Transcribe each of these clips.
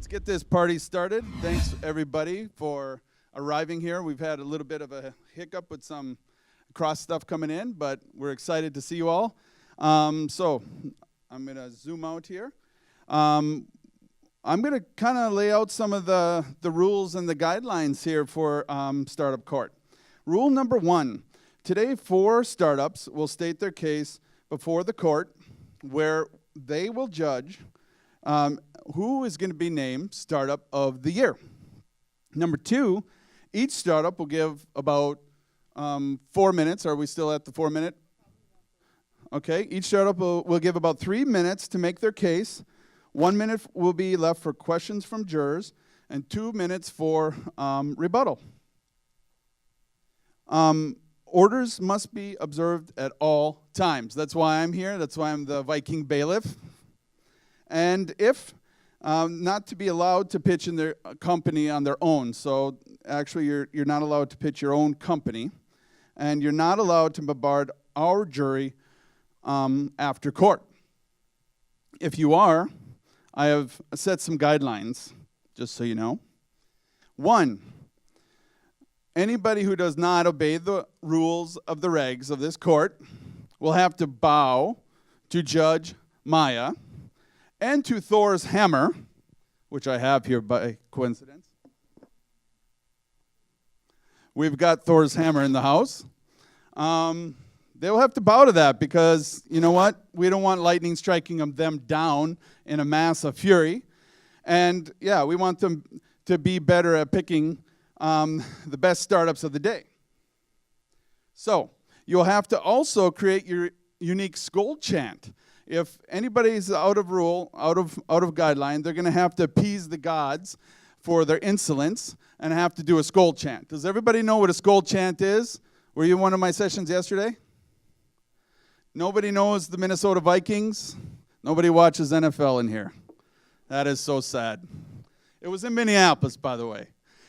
Let's get this party started. Thanks, everybody, for arriving here. We've had a little bit of a hiccup with some cross stuff coming in, but we're excited to see you all. So I'm going to zoom out here. I'm going to kind of lay out some of the rules and the guidelines here for Startup Court. Rule number 1. Today, 4 startups will state their case before the court where they will judge who is going to be named Startup of the Year. Number 2, each startup will give about 4 minutes. Are we still at the 4-minute? Okay, each startup will give about 3 minutes to make their case. 1 minute will be left for questions from jurors, and 2 minutes for rebuttal. Orders must be observed at all times. That's why I'm here. That's why I'm the Viking bailiff. And if not to be allowed to pitch in their company on their own. So actually, you're not allowed to pitch your own company, and you're not allowed to bombard our jury after court. If you are, I have set some guidelines, just so you know. 1, anybody who does not obey the rules of the regs of this court will have to bow to Judge Maya and to Thor's hammer, which I have here by coincidence. We've got Thor's hammer in the house. They will have to bow to that because, you know what? We don't want lightning striking them down in a mass of fury. And, yeah, we want them to be better at picking the best startups of the day. So you'll have to also create your unique Skoll chant. If anybody's out of rule, out of guideline, they're going to have to appease the gods for their insolence and have to do a Skoll chant. Does everybody know what a Skoll chant is? Were you in one of my sessions yesterday? Nobody knows the Minnesota Vikings? Nobody watches NFL in here. That is so sad. It was in Minneapolis, by the way.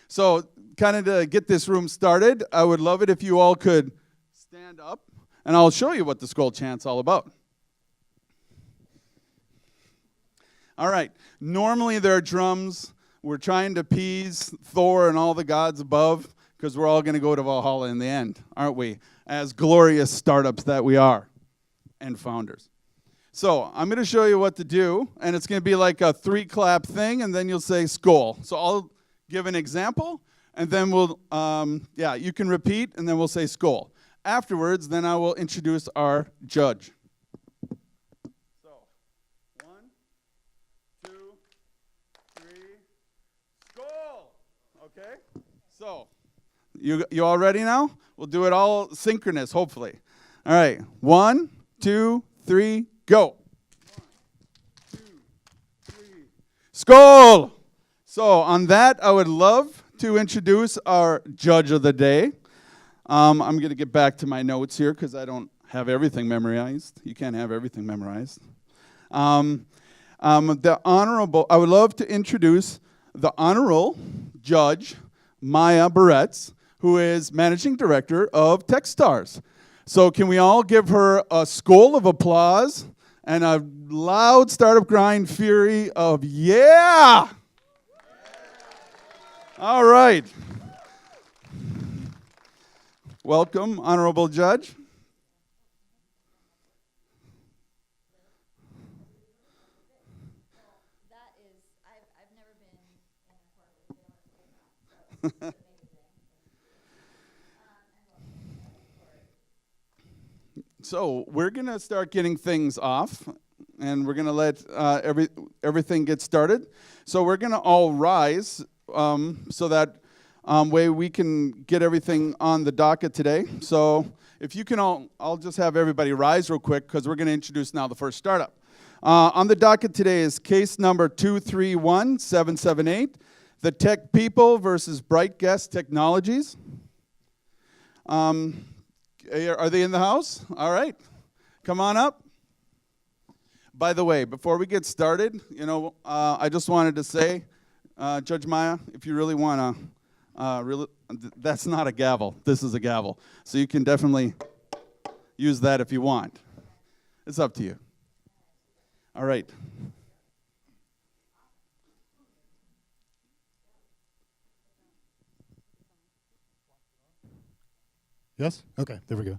So kind of to get this room started, I would love it if you all could stand up, and I'll show you what the Skoll chant's all about. All right, normally there are drums. We're trying to appease Thor and all the gods above because we're all going to go to Valhalla in the end, aren't we? As glorious startups that we are and founders. So I'm going to show you what to do, and it's going to be like a 3-clap thing, and then you'll say Skoll. So I'll give an example, and then we'll, you can repeat, and then we'll say Skoll. Afterwards, then I will introduce our judge. Okay, so you all ready now? We'll do it all synchronous, hopefully. All right, 1, 2, 3, go. 1, 2, 3. Skoll! So on that, I would love to introduce our judge of the day. I'm going to get back to my notes here because I don't have everything memorized. You can't have everything memorized. I would love to introduce the Honorable Judge Maya Barretz, who is Managing Director of Techstars. So can we all give her a Skoll of applause and a loud startup grind fury of yeah! All right. Welcome, Honorable Judge. So we're going to start getting things off, and we're going to let everything get started. So we're going to all rise so that way we can get everything on the docket today. So if you can I'll just have everybody rise real quick because we're going to introduce now the first startup. On the docket today is case number 231778. The Tech People versus Bright Guest Technologies. Are they in the house? All right. Come on up. By the way, before we get started, I just wanted to say, Judge Maya, if you really want to, that's not a gavel. This is a gavel. So you can definitely use that if you want. It's up to you. All right. Yes? Okay, there we go.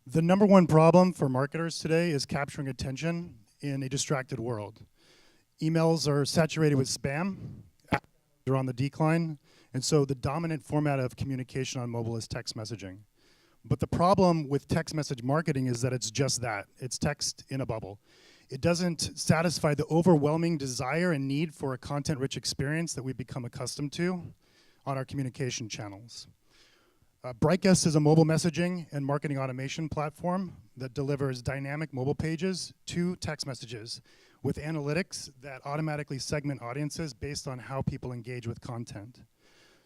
The number one problem for marketers today is capturing attention in a distracted world. Emails are saturated with spam, they're on the decline, and so the dominant format of communication on mobile is text messaging. But the problem with text message marketing is that it's just that. It's text in a bubble. It doesn't satisfy the overwhelming desire and need for a content-rich experience that we've become accustomed to on our communication channels. Brightguest is a mobile messaging and marketing automation platform that delivers dynamic mobile pages to text messages with analytics that automatically segment audiences based on how people engage with content.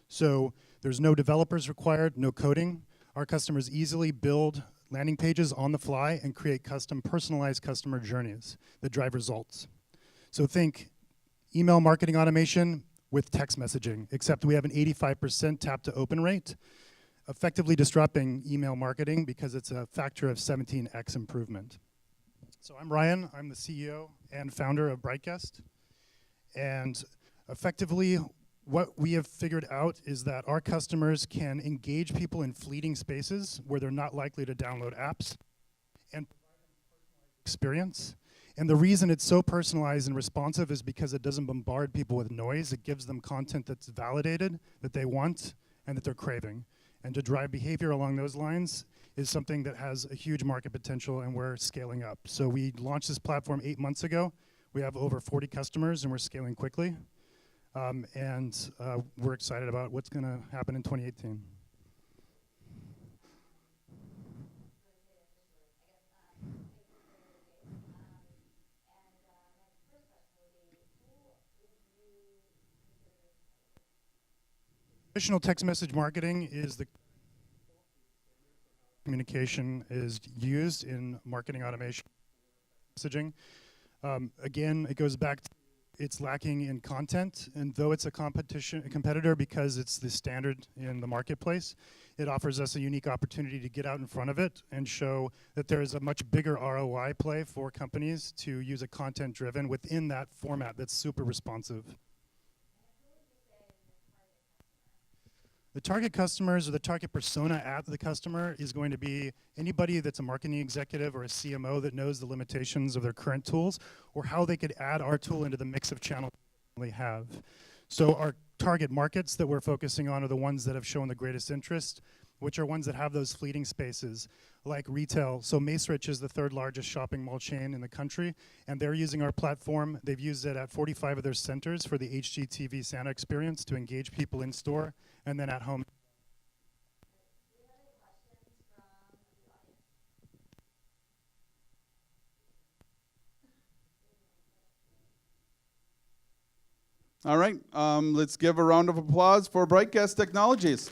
So there's no developers required, no coding. Our customers easily build landing pages on the fly and create custom personalized customer journeys that drive results. So think email marketing automation with text messaging, except we have an 85% tap to open rate, effectively disrupting email marketing because it's a factor of 17x improvement. So I'm Ryan, I'm the CEO and founder of Brightguest. And effectively, what we have figured out is that our customers can engage people in fleeting spaces where they're not likely to download apps and experience. And the reason it's so personalized and responsive is because it doesn't bombard people with noise. It gives them content that's validated, that they want, and that they're craving. And to drive behavior along those lines is something that has a huge market potential, and we're scaling up. So we launched this platform 8 months ago. We have over 40 customers, and we're scaling quickly. We're excited about what's going to happen in 2018. Traditional text message marketing is the communication is used in marketing automation messaging. Again, it goes back to it's lacking in content, and though it's a competitor because it's the standard in the marketplace, it offers us a unique opportunity to get out in front of it and show that there is a much bigger ROI play for companies to use a content-driven within that format that's super responsive. The target customers or the target persona at the customer is going to be anybody that's a marketing executive or a CMO that knows the limitations of their current tools or how they could add our tool into the mix of channels they have. So our target markets that we're focusing on are the ones that have shown the greatest interest, which are ones that have those fleeting spaces like retail. So Macerich is the 3rd largest shopping mall chain in the country, and they're using our platform. They've used it at 45 of their centers for the HGTV Santa experience to engage people in store and then at home. All right, let's give a round of applause for Brightguest Technologies.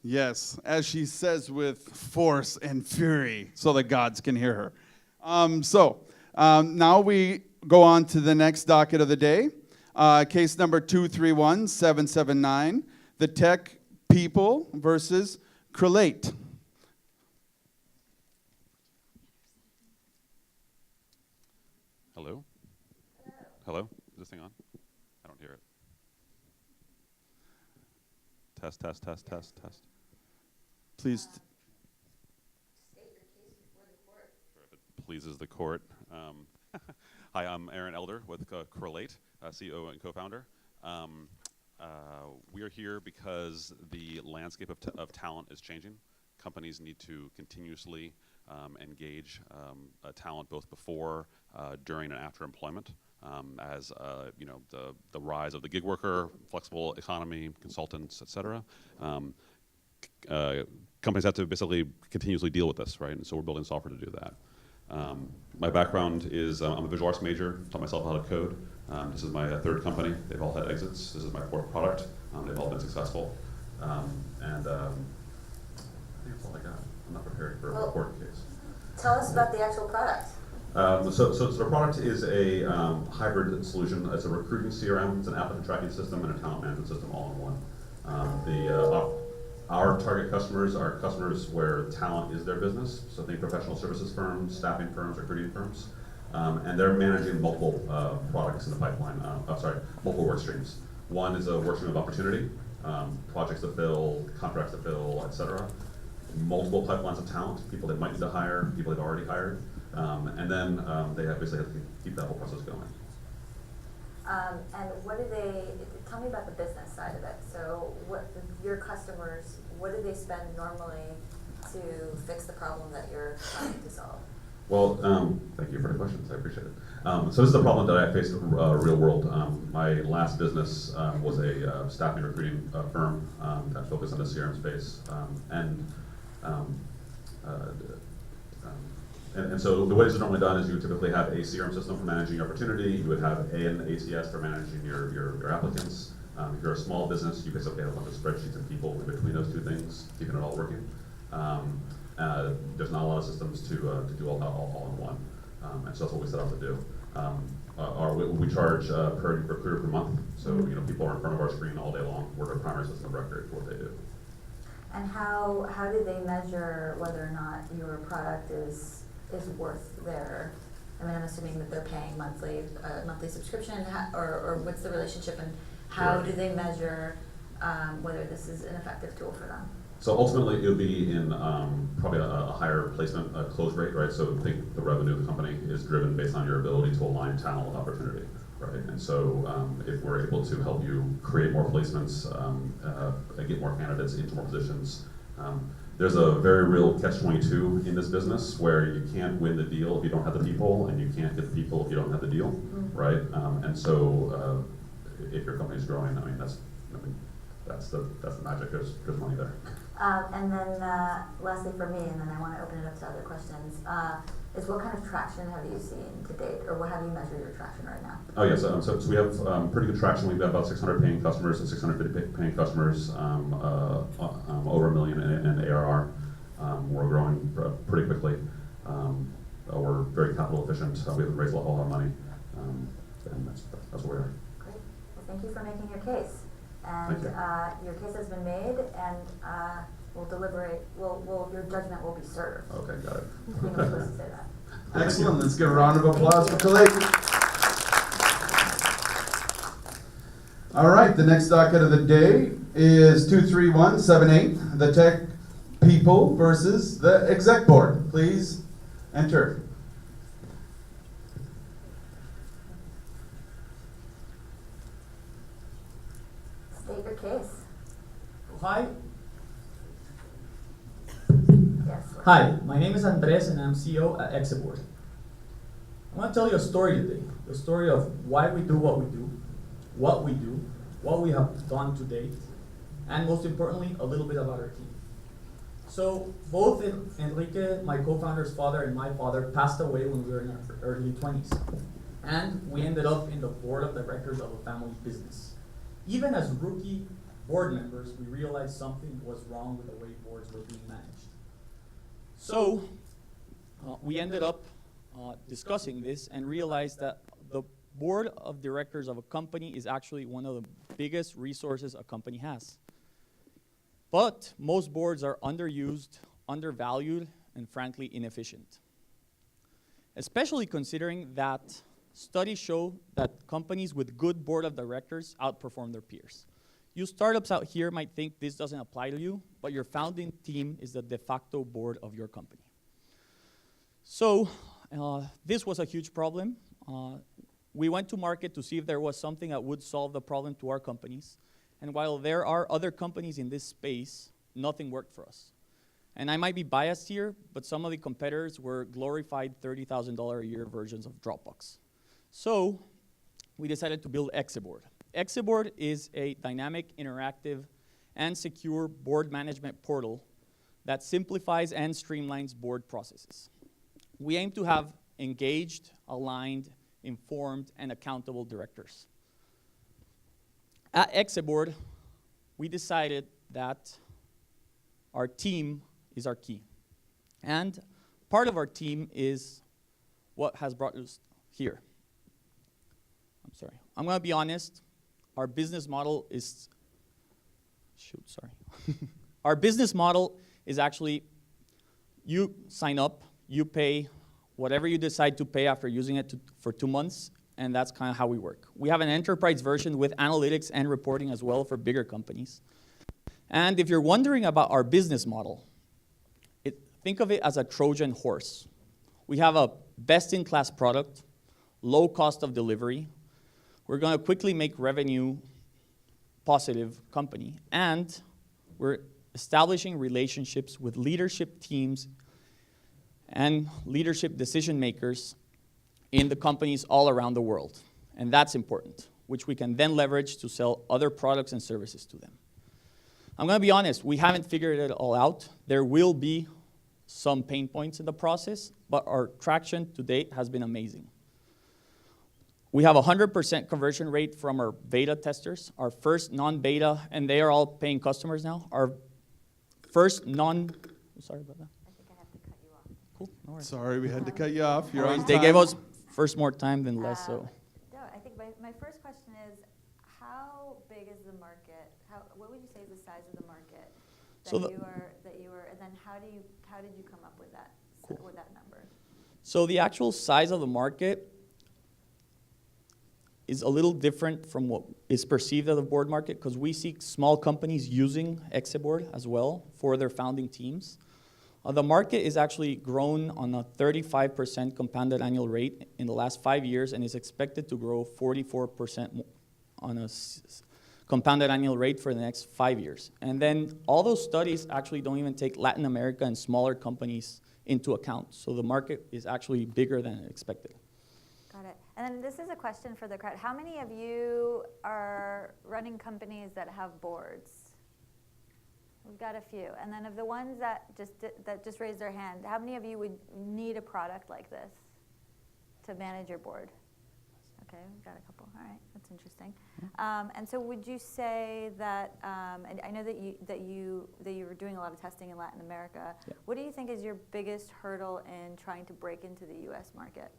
Yes, as she says with force and fury, so the gods can hear her. Now we go on to the next docket of the day. Case number 231779, the Tech People versus Corelate. Hello? Hello? Is this thing on? I don't hear it. Test, test, test, test, test. Please. Sure, if it pleases the court. Hi, I'm Aaron Elder with Corelate, CEO and co-founder. We are here because the landscape of talent is changing. Companies need to continuously engage talent both before, during, and after employment. As the rise of the gig worker, flexible economy, consultants, et cetera. Companies have to basically continuously deal with this, right? And so we're building software to do that. My background is I'm a visual arts major, taught myself how to code. This is my 3rd company. They've all had exits. This is my 4th product. They've all been successful. I think that's all I got. I'm not prepared for a court case. Tell us about the actual product. So the product is a hybrid solution. It's a recruiting CRM, it's an applicant tracking system, and a talent management system all in one. Our target customers are customers where talent is their business. So think professional services firms, staffing firms, recruiting firms. And they're managing multiple products in the pipeline, multiple work streams. One is a work stream of opportunity, projects to fill, contracts to fill, et cetera. Multiple pipelines of talent, people they might need to hire, people they've already hired. And then they basically have to keep that whole process going. And what do they, tell me about the business side of it. So what, your customers, what do they spend normally to fix the problem that you're trying to solve? Well, thank you for the questions, I appreciate it. So this is a problem that I faced real world. My last business was a staffing recruiting firm that focused on the CRM space. And so the way this is normally done is you would typically have a CRM system for managing your opportunity. You would have an ATS for managing your applicants. If you're a small business, you basically have a bunch of spreadsheets and people in between those two things, keeping it all working. There's not a lot of systems to do all in one. And so that's what we set out to do. We charge per recruiter per month. So people are in front of our screen all day long. We're their primary system of record for what they do. And how do they measure whether or not your product is worth their, I mean, I'm assuming that they're paying monthly subscription, or what's the relationship, and how Sure. do they measure whether this is an effective tool for them? So ultimately, it'll be in probably a higher placement close rate, right? So think the revenue of the company is driven based on your ability to align talent with opportunity, right? And so if we're able to help you create more placements, get more candidates into more positions, there's a very real catch-22 in this business where you can't win the deal if you don't have the people, and you can't get the people if you don't have the deal, right? And so if your company's growing, that's the magic. There's money there. And then lastly for me, and then I want to open it up to other questions, is what kind of traction have you seen to date, or how do you measure your traction right now? Oh yes, so we have pretty good traction. We've got about 600 paying customers and 650 paying customers, over $1 million in ARR. We're growing pretty quickly. We're very capital efficient. We haven't raised a whole lot of money, and that's where we are. Great. Well, thank you for making your case. And your case has been made, and we'll deliberate. Your judgment will be served. Okay, got it. You're not supposed to say that. Excellent. Let's give a round of applause for Khalid. All right, the next docket of the day is 23178, the tech people versus the exec board. Please enter. State your case. Hi. Yes. Hi, my name is Andres and I'm CEO at Exeboard. I want to tell you a story today. The story of why we do, what we have done to date, and most importantly, a little bit about our team. So both Enrique, my co-founder's father, and my father passed away when we were in our early 20s. And we ended up in the board of directors of a family business. Even as rookie board members, we realized something was wrong with the way boards were being managed. So we ended up discussing this and realized that the board of directors of a company is actually one of the biggest resources a company has. But most boards are underused, undervalued, and frankly inefficient. Especially considering that studies show that companies with good board of directors outperform their peers. You startups out here might think this doesn't apply to you, but your founding team is the de facto board of your company. So this was a huge problem. We went to market to see if there was something that would solve the problem to our companies. And while there are other companies in this space, nothing worked for us. And I might be biased here, but some of the competitors were glorified $30,000 a year versions of Dropbox. So we decided to build Exeboard. Exeboard is a dynamic, interactive, and secure board management portal that simplifies and streamlines board processes. We aim to have engaged, aligned, informed, and accountable directors. At Exeboard, we decided that our team is our key. And part of our team is what has brought us here. I'm sorry. I'm going to be honest. Our business model is, our business model is actually, you sign up, you pay whatever you decide to pay after using it for 2 months, and that's kind of how we work. We have an enterprise version with analytics and reporting as well for bigger companies. And if you're wondering about our business model, think of it as a Trojan horse. We have a best-in-class product, low cost of delivery. We're going to quickly make revenue positive company, and we're establishing relationships with leadership teams and leadership decision makers in the companies all around the world. And that's important, which we can then leverage to sell other products and services to them. I'm going to be honest, we haven't figured it all out. There will be some pain points in the process, but our traction to date has been amazing. We have a 100% conversion rate from our beta testers, our first non-beta, and they are all paying customers now. Our first sorry about that. I think I have to cut you off. Cool, no worries. Sorry, we had to cut you off. You're on They time. gave us first more time than less, so. No, I think my first question is, how big is the market? What would you say is the size of the market So that the- you are, and then how did you come up with that, with that number? So the actual size of the market is a little different from what is perceived as the board market, because we see small companies using Exitboard as well for their founding teams. The market is actually grown on a 35% compounded annual rate in the last 5 years and is expected to grow 44% on a compounded annual rate for the next 5 years. And then all those studies actually don't even take Latin America and smaller companies into account. So the market is actually bigger than expected. Got it. And then this is a question for the crowd. How many of you are running companies that have boards? We've got a few. And then of the ones that just raised their hand, how many of you would need a product like this to manage your board? Okay, we've got a couple. All right, that's interesting. And so, would you say that? And I know that you were doing a lot of testing in Latin America. Yeah. What do you think is your biggest hurdle in trying to break into the U.S. market?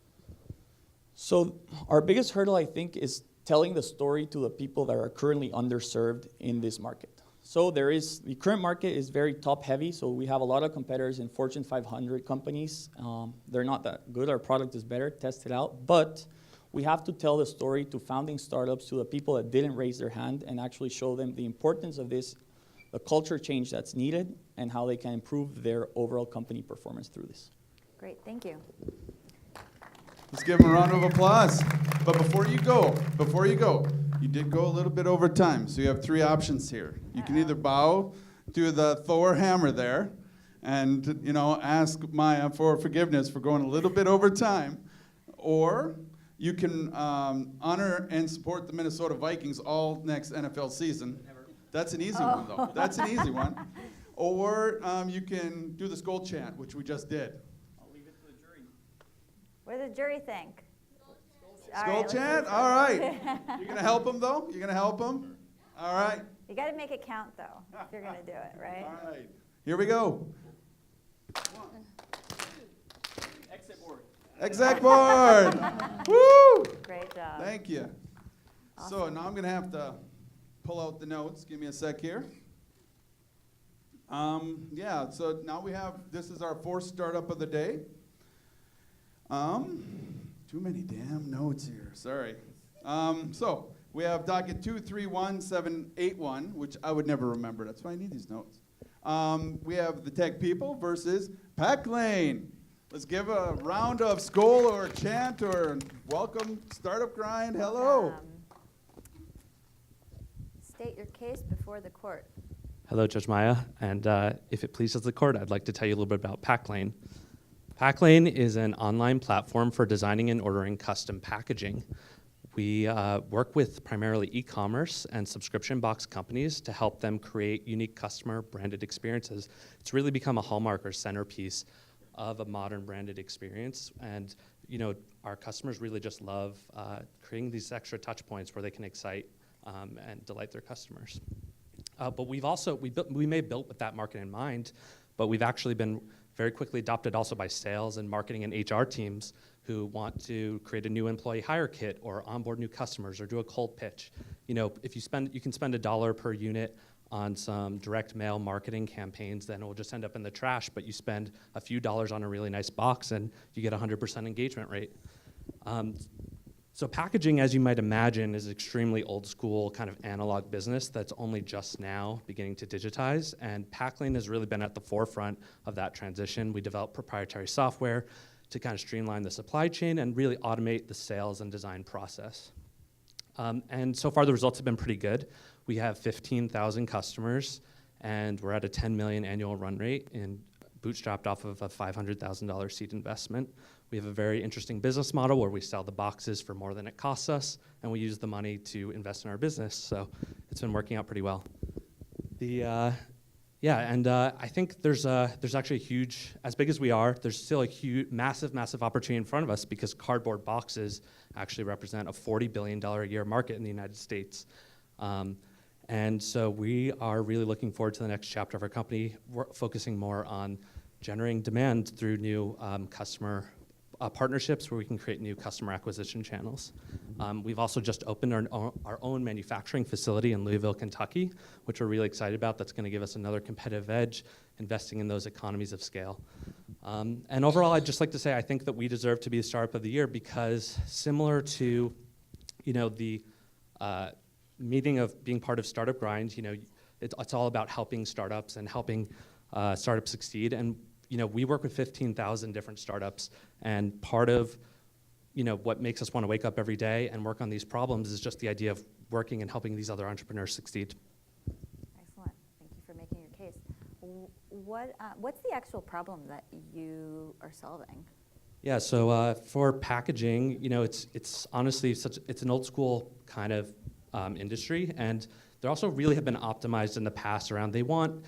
So our biggest hurdle, I think, is telling the story to the people that are currently underserved in this market. So the current market is very top heavy, so we have a lot of competitors in Fortune 500 companies. They're not that good, our product is better, test it out, but we have to tell the story to founding startups, to the people that didn't raise their hand, and actually show them the importance of this, the culture change that's needed, and how they can improve their overall company performance through this. Great, thank you. Let's give him a round of applause. But before you go, you did go a little bit over time, so you have 3 options here. You can either bow to the Thor hammer there and, ask Maya for forgiveness for going a little bit over time, or you can honor and support the Minnesota Vikings all next NFL season. That's an easy one, though. That's an easy one. Or you can do the skull chant, which we just did. What does the jury think? Skull chant? All right. You're going to help him, though? You're going to help him? All right. You got to make it count, though, if you're going to do it, right? All right. Here we go. Exec board. Woo! Great job. Thank you. So now I'm going to have to pull out the notes. Give me a sec here. Yeah, so now this is our 4th startup of the day. Too many damn notes here, sorry. So we have docket 231781, which I would never remember. That's why I need these notes. We have the tech people versus Pack Lane. Let's give a round of skull or chant or welcome Startup Grind. Hello. State your case before the court. Hello, Judge Maya, and if it pleases the court, I'd like to tell you a little bit about Packlane. Packlane is an online platform for designing and ordering custom packaging. We work with primarily e-commerce and subscription box companies to help them create unique customer branded experiences. It's really become a hallmark or centerpiece of a modern branded experience, and our customers really just love creating these extra touch points where they can excite and delight their customers. But we may have built with that market in mind, but we've actually been very quickly adopted also by sales and marketing and HR teams who want to create a new employee hire kit or onboard new customers or do a cold pitch. If you can spend $1 per unit on some direct mail marketing campaigns, then it will just end up in the trash, but you spend a few dollars on a really nice box and you get 100% engagement rate. So packaging, as you might imagine, is extremely old school kind of analog business that's only just now beginning to digitize, and Packlane has really been at the forefront of that transition. We developed proprietary software to kind of streamline the supply chain and really automate the sales and design process. And so far the results have been pretty good. We have 15,000 customers, and we're at a 10 million annual run rate and bootstrapped off of a $500,000 seed investment. We have a very interesting business model where we sell the boxes for more than it costs us, and we use the money to invest in our business. So it's been working out pretty well. I think there's actually a huge, as big as we are, there's still a huge, massive opportunity in front of us because cardboard boxes actually represent a $40 billion a year market in the United States. And so we are really looking forward to the next chapter of our company. We're focusing more on generating demand through new customer partnerships where we can create new customer acquisition channels. We've also just opened our own manufacturing facility in Louisville, Kentucky, which we're really excited about. That's going to give us another competitive edge, investing in those economies of scale. And overall, I'd just like to say I think that we deserve to be a Startup of the Year because similar to, the meeting of being part of Startup Grind, it's all about helping startups and helping startups succeed. And we work with 15,000 different startups, and part of what makes us want to wake up every day and work on these problems is just the idea of working and helping these other entrepreneurs succeed. Excellent. Thank you for making your case. What's the actual problem that you are solving? Yeah, so for packaging, it's honestly it's an old school kind of industry, and they also really have been optimized in the past around they want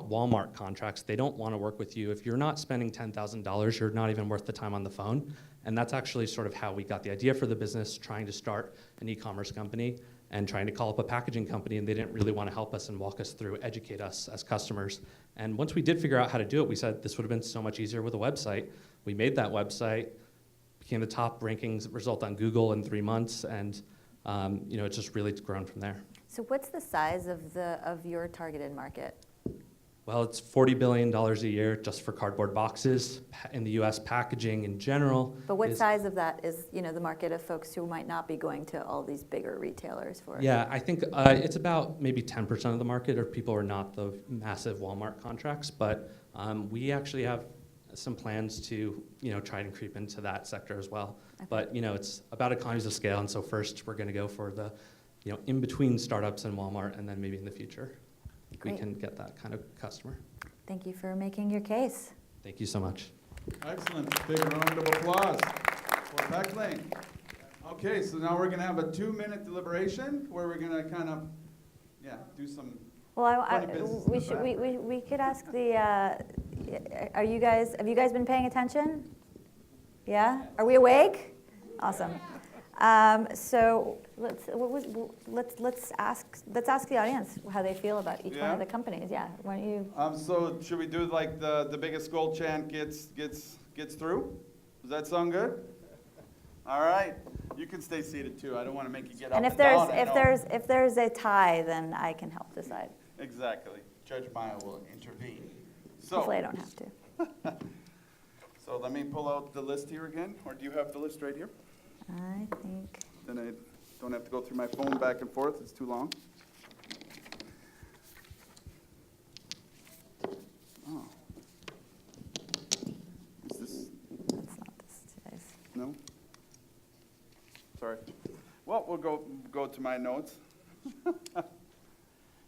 Walmart contracts. They don't want to work with you. If you're not spending $10,000, you're not even worth the time on the phone. And that's actually sort of how we got the idea for the business, trying to start an e-commerce company and trying to call up a packaging company, and they didn't really want to help us and walk us through, educate us as customers. And once we did figure out how to do it, we said this would have been so much easier with a website. We made that website, became the top rankings result on Google in 3 months, and it's just really grown from there. So what's the size of your targeted market? Well, it's $40 billion a year just for cardboard boxes. In the U.S., packaging in general. But what size of that is, the market of folks who might not be going to all these bigger retailers for? Yeah, I think it's about maybe 10% of the market of people are not the massive Walmart contracts, but we actually have some plans to, try and creep into that sector as well. Okay. But, it's about economies of scale, and so first we're going to go for the, in between startups and Walmart, and then maybe in the future. Great. We can get that kind of customer. Thank you for making your case. Thank you so much. Excellent. Big round of applause for Packlane. Okay, so now we're going to have a 2-minute deliberation where we're going to kind of, do some Well, funny business. we should we could ask the. Have you guys been paying attention? Yeah. Are we awake? Awesome. So let's ask the audience how they feel about each one Yeah? of the companies. Yeah. Why don't you? So should we do like the biggest goal chant gets through? Does that sound good? All right. You can stay seated too. I don't want to make you get up And and if down. I know. if there's a tie, then I can help decide. Exactly. Judge Maya will intervene. So, Hopefully, I don't have to. so let me pull out the list here again, or do you have the list right here? I think. Then I don't have to go through my phone back and forth. It's too long. Oh. Is this? That's not this today's. No? Sorry. Well, we'll go to my notes.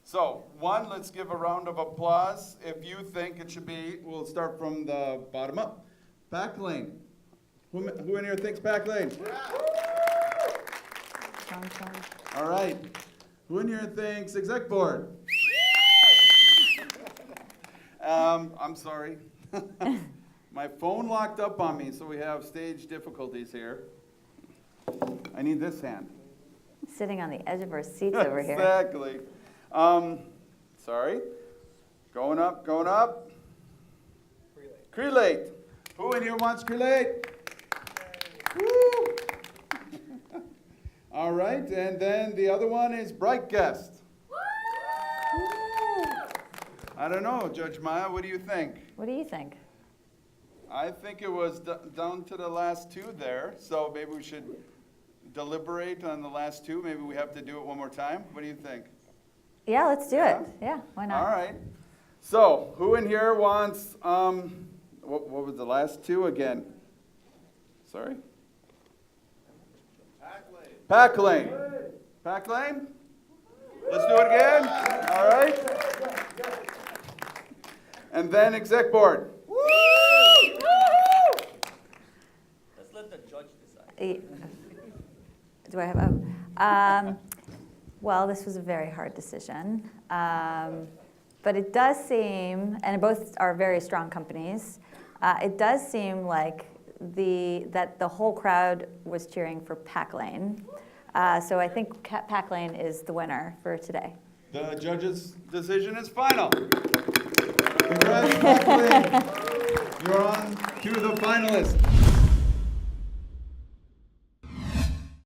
So, one, let's give a round of applause. If you think it should be, we'll start from the bottom up. Packlane. Who in here thinks Packlane? All right. Who in here thinks Exec Board? I'm sorry. My phone locked up on me, so we have stage difficulties here. I need this hand. Sitting on the edge of our seats over here. Exactly. Sorry. Going up. Crelate. Who in here wants Crelate? Woo! All right, and then the other one is Bright Guest. I don't know, Judge Maya, what do you think? What do you think? I think it was down to the last two there, so maybe we should deliberate on the last two. Maybe we have to do it one more time. What do you think? Yeah, let's do Yeah? it. Yeah, why not? All right. So, who in here wants, what was the last two again? Sorry? Pack Lane. Pack Lane? Let's do it again. All right. And then Exec Board. Let's let the judge decide. Do I have, well, this was a very hard decision. But it does seem, and both are very strong companies, it does seem like that the whole crowd was cheering for Pack Lane. So I think Pack Lane is the winner for today. The judge's decision is final. Congrats, Pack Lane. You're on to the finalists.